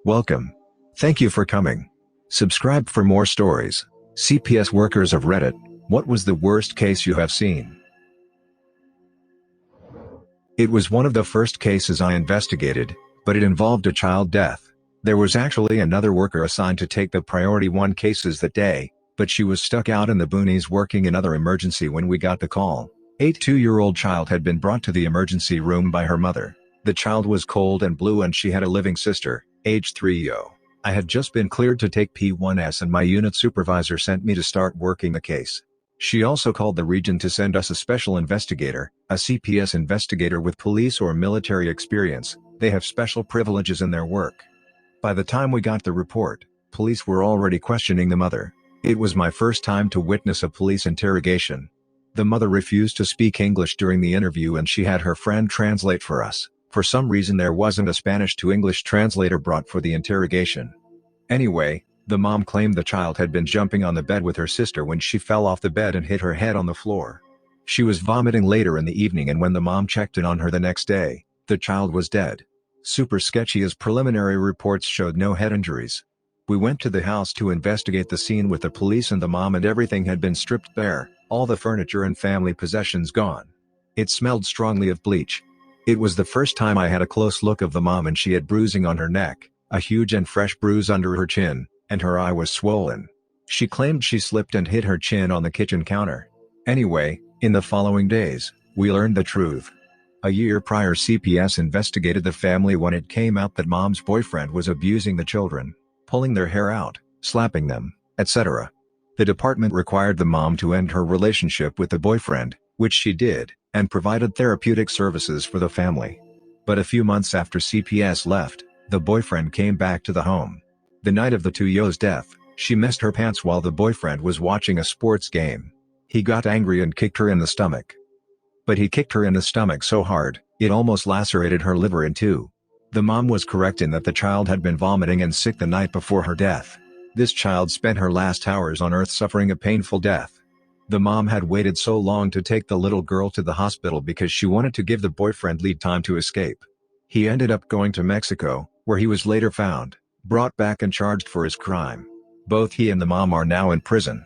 Welcome. Thank you for coming. Subscribe for more stories. CPS workers of Reddit, what was the worst case you have seen? It was one of the first cases I investigated, but it involved a child death. There was actually another worker assigned to take the priority 1 cases that day, but she was stuck out in the boonies working another emergency when we got the call. A 2-year-old child had been brought to the emergency room by her mother. The child was cold and blue and she had a living sister, age 3. I had just been cleared to take P1S and my unit supervisor sent me to start working the case. She also called the region to send us a special investigator, a CPS investigator with police or military experience. They have special privileges in their work. By the time we got the report, police were already questioning the mother. It was my first time to witness a police interrogation. The mother refused to speak English during the interview and she had her friend translate for us. For some reason there wasn't a Spanish to English translator brought for the interrogation. Anyway, the mom claimed the child had been jumping on the bed with her sister when she fell off the bed and hit her head on the floor. She was vomiting later in the evening and when the mom checked in on her the next day, the child was dead. Super sketchy as preliminary reports showed no head injuries. We went to the house to investigate the scene with the police and the mom and everything had been stripped bare, all the furniture and family possessions gone. It smelled strongly of bleach. It was the first time I had a close look of the mom and she had bruising on her neck, a huge and fresh bruise under her chin, and her eye was swollen. She claimed she slipped and hit her chin on the kitchen counter. Anyway, in the following days, we learned the truth. A year prior CPS investigated the family when it came out that mom's boyfriend was abusing the children, pulling their hair out, slapping them, etc. The department required the mom to end her relationship with the boyfriend, which she did, and provided therapeutic services for the family. But a few months after CPS left, the boyfriend came back to the home. The night of the 2-year-old's death, she messed her pants while the boyfriend was watching a sports game. He got angry and kicked her in the stomach. But he kicked her in the stomach so hard, it almost lacerated her liver in 2. The mom was correct in that the child had been vomiting and sick the night before her death. This child spent her last hours on earth suffering a painful death. The mom had waited so long to take the little girl to the hospital because she wanted to give the boyfriend lead time to escape. He ended up going to Mexico, where he was later found, brought back and charged for his crime. Both he and the mom are now in prison.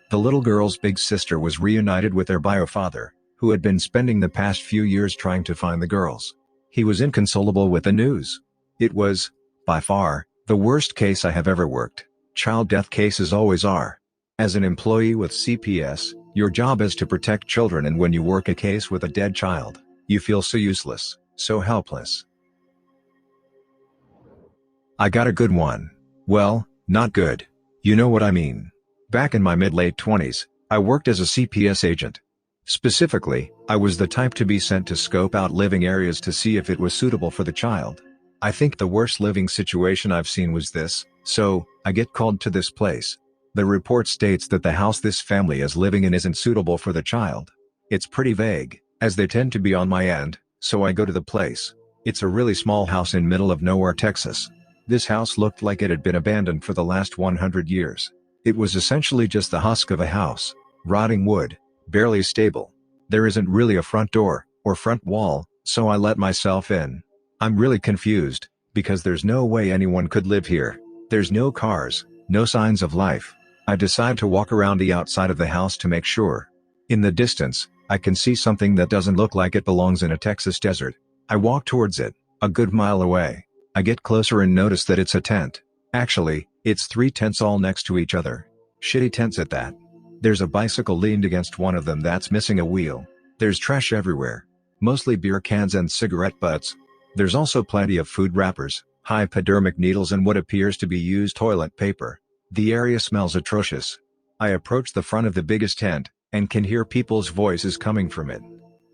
The little girl's big sister was reunited with their bio father, who had been spending the past few years trying to find the girls. He was inconsolable with the news. It was, by far, the worst case I have ever worked. Child death cases always are. As an employee with CPS, your job is to protect children, and when you work a case with a dead child, you feel so useless, so helpless. I got a good one. Well, not good. You know what I mean. Back in my mid-late 20s, I worked as a CPS agent. Specifically, I was the type to be sent to scope out living areas to see if it was suitable for the child. I think the worst living situation I've seen was this. So, I get called to this place. The report states that the house this family is living in isn't suitable for the child. It's pretty vague, as they tend to be on my end, so I go to the place. It's a really small house in middle of nowhere, Texas. This house looked like it had been abandoned for the last 100 years. It was essentially just the husk of a house. Rotting wood, barely stable. There isn't really a front door, or front wall, so I let myself in. I'm really confused, because there's no way anyone could live here. There's no cars, no signs of life. I decide to walk around the outside of the house to make sure. In the distance, I can see something that doesn't look like it belongs in a Texas desert. I walk towards it, a good mile away. I get closer and notice that it's a tent. Actually, it's 3 tents all next to each other. Shitty tents at that. There's a bicycle leaned against one of them that's missing a wheel. There's trash everywhere. Mostly beer cans and cigarette butts. There's also plenty of food wrappers, hypodermic needles and what appears to be used toilet paper. The area smells atrocious. I approach the front of the biggest tent, and can hear people's voices coming from it.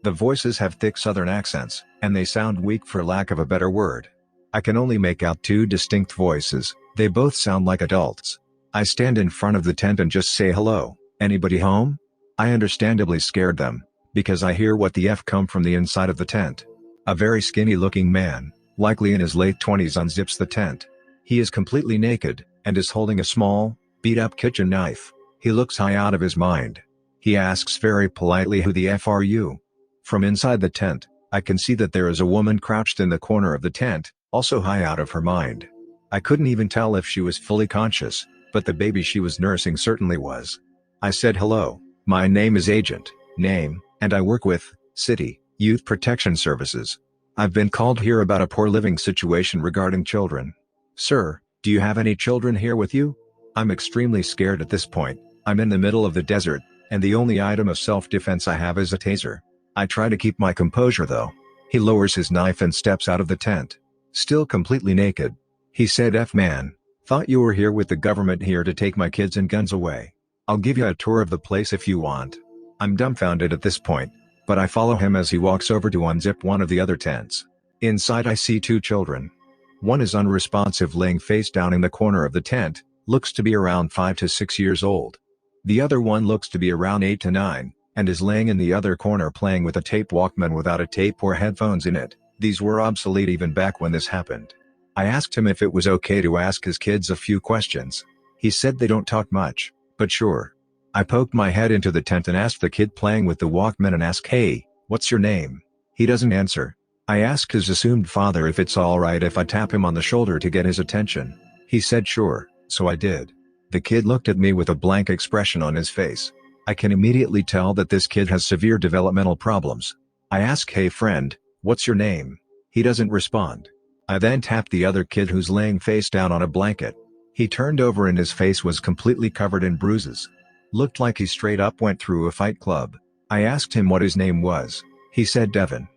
The voices have thick southern accents, and they sound weak for lack of a better word. I can only make out 2 distinct voices, they both sound like adults. I stand in front of the tent and just say hello, anybody home? I understandably scared them, because I hear what the F come from the inside of the tent. A very skinny looking man, likely in his late 20s, unzips the tent. He is completely naked, and is holding a small, beat-up kitchen knife. He looks high out of his mind. He asks very politely, "Who the F are you?" From inside the tent, I can see that there is a woman crouched in the corner of the tent, also high out of her mind. I couldn't even tell if she was fully conscious, but the baby she was nursing certainly was. I said hello, my name is Agent, name, and I work with, City, Youth Protection Services. I've been called here about a poor living situation regarding children. Sir, do you have any children here with you? I'm extremely scared at this point. I'm in the middle of the desert, and the only item of self-defense I have is a taser. I try to keep my composure though. He lowers his knife and steps out of the tent. Still completely naked. He said, "F-man, thought you were here with the government here to take my kids and guns away. I'll give you a tour of the place if you want." I'm dumbfounded at this point, but I follow him as he walks over to unzip one of the other tents. Inside I see two children. One is unresponsive, laying face down in the corner of the tent, looks to be around 5 to 6 years old. The other one looks to be around 8 to 9, and is laying in the other corner playing with a tape Walkman without a tape or headphones in it. These were obsolete even back when this happened. I asked him if it was okay to ask his kids a few questions. He said they don't talk much, but sure. I poked my head into the tent and asked the kid playing with the Walkman and asked, "Hey, what's your name?" He doesn't answer. I asked his assumed father if it's alright if I tap him on the shoulder to get his attention. He said sure, so I did. The kid looked at me with a blank expression on his face. I can immediately tell that this kid has severe developmental problems. I ask, "Hey friend, what's your name?" He doesn't respond. I then tapped the other kid who's laying face down on a blanket. He turned over and his face was completely covered in bruises. Looked like he straight up went through a fight club. I asked him what his name was. He said Devin.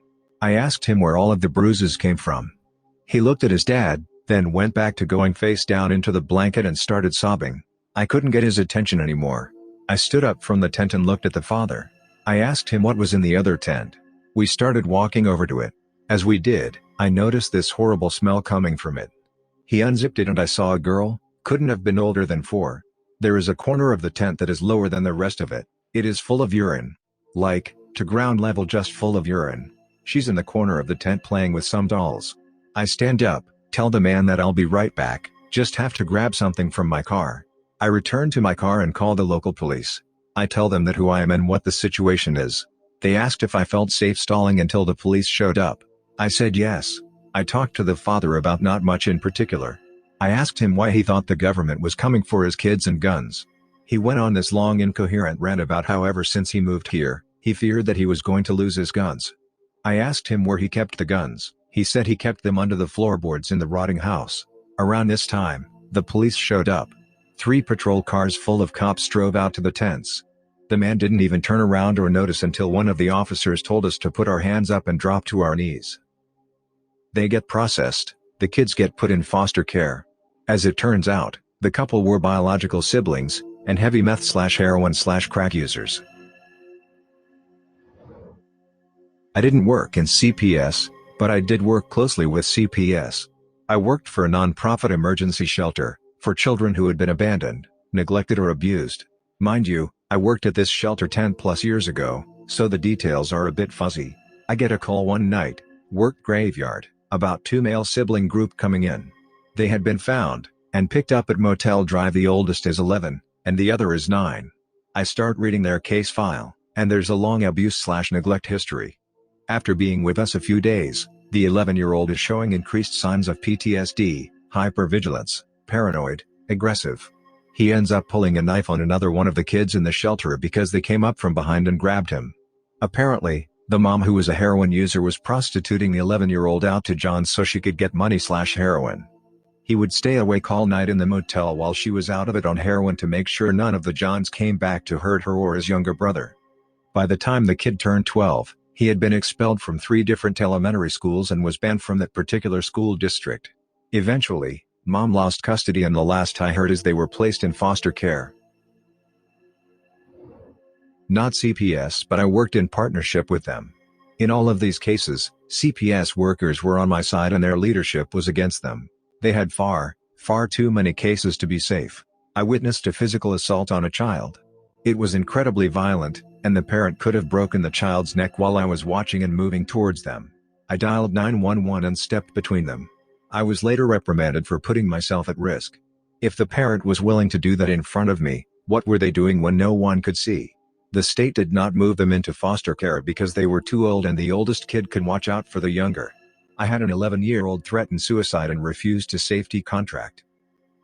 I asked him where all of the bruises came from. He looked at his dad, then went back to going face down into the blanket and started sobbing. I couldn't get his attention anymore. I stood up from the tent and looked at the father. I asked him what was in the other tent. We started walking over to it. As we did, I noticed this horrible smell coming from it. He unzipped it and I saw a girl, couldn't have been older than 4. There is a corner of the tent that is lower than the rest of it. It is full of urine. Like, to ground level, just full of urine. She's in the corner of the tent playing with some dolls. I stand up, tell the man that I'll be right back, just have to grab something from my car. I return to my car and call the local police. I tell them that who I am and what the situation is. They asked if I felt safe stalling until the police showed up. I said yes. I talked to the father about not much in particular. I asked him why he thought the government was coming for his kids and guns. He went on this long incoherent rant about how ever since he moved here, he feared that he was going to lose his guns. I asked him where he kept the guns. He said he kept them under the floorboards in the rotting house. Around this time, the police showed up. 3 patrol cars full of cops drove out to the tents. The man didn't even turn around or notice until one of the officers told us to put our hands up and drop to our knees. They get processed, the kids get put in foster care. As it turns out, the couple were biological siblings, and heavy meth/heroin/crack users. I didn't work in CPS, but I did work closely with CPS. I worked for a non-profit emergency shelter, for children who had been abandoned, neglected or abused. Mind you, I worked at this shelter 10+ years ago, so the details are a bit fuzzy. I get a call one night, work graveyard, about 2 male sibling group coming in. They had been found, and picked up at Motel Drive. The oldest is 11, and the other is 9. I start reading their case file, and there's a long abuse/neglect history. After being with us a few days, the 11-year-old is showing increased signs of PTSD, hypervigilance, paranoid, aggressive. He ends up pulling a knife on another one of the kids in the shelter because they came up from behind and grabbed him. Apparently, the mom, who was a heroin user, was prostituting the 11-year-old out to John so she could get money/heroin. He would stay awake all night in the motel while she was out of it on heroin to make sure none of the Johns came back to hurt her or his younger brother. By the time the kid turned 12, he had been expelled from 3 different elementary schools and was banned from that particular school district. Eventually, mom lost custody, and the last I heard is they were placed in foster care. Not CPS, but I worked in partnership with them. In all of these cases, CPS workers were on my side and their leadership was against them. They had far too many cases to be safe. I witnessed a physical assault on a child. It was incredibly violent, and the parent could have broken the child's neck while I was watching and moving towards them. I dialed 911 and stepped between them. I was later reprimanded for putting myself at risk. If the parent was willing to do that in front of me, what were they doing when no one could see? The state did not move them into foster care because they were too old and the oldest kid could watch out for the younger. I had an 11-year-old threaten suicide and refused to safety contract.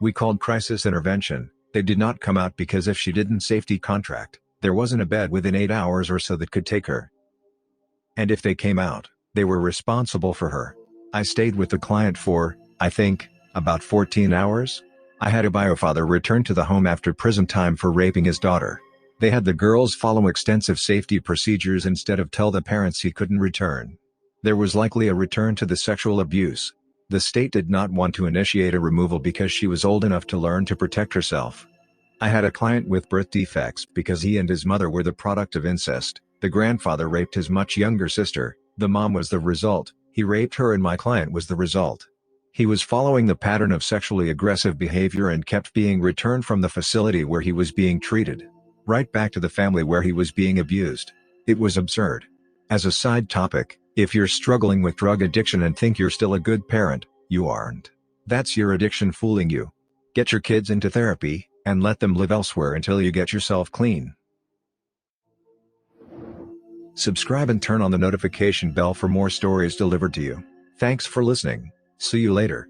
We called crisis intervention. They did not come out because if she didn't safety contract, there wasn't a bed within 8 hours or so that could take her. And if they came out, they were responsible for her. I stayed with the client for, I think, about 14 hours. I had a biofather return to the home after prison time for raping his daughter. They had the girls follow extensive safety procedures instead of tell the parents he couldn't return. There was likely a return to the sexual abuse. The state did not want to initiate a removal because she was old enough to learn to protect herself. I had a client with birth defects because he and his mother were the product of incest. The grandfather raped his much younger sister, the mom was the result, he raped her and my client was the result. He was following the pattern of sexually aggressive behavior and kept being returned from the facility where he was being treated, right back to the family where he was being abused. It was absurd. As a side topic, if you're struggling with drug addiction and think you're still a good parent, you aren't. That's your addiction fooling you. Get your kids into therapy, and let them live elsewhere until you get yourself clean. Subscribe and turn on the notification bell for more stories delivered to you. Thanks for listening. See you later.